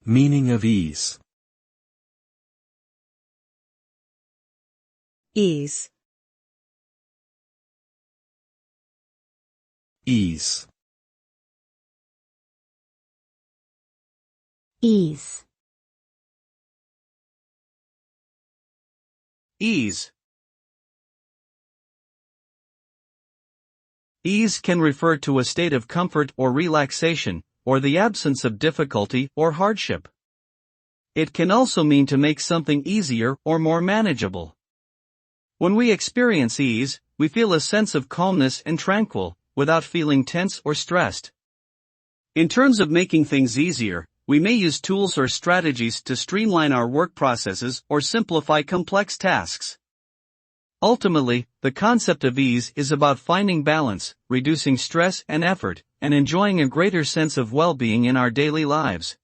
Meaning of ease. Ease. Ease. Ease. Ease. Ease can refer to a state of comfort or relaxation, or the absence of difficulty or hardship. It can also mean to make something easier or more manageable. When we experience ease, we feel a sense of calmness and tranquil, without feeling tense or stressed. In terms of making things easier, we may use tools or strategies to streamline our work processes or simplify complex tasks. Ultimately, the concept of ease is about finding balance, reducing stress and effort, and enjoying a greater sense of well-being in our daily lives.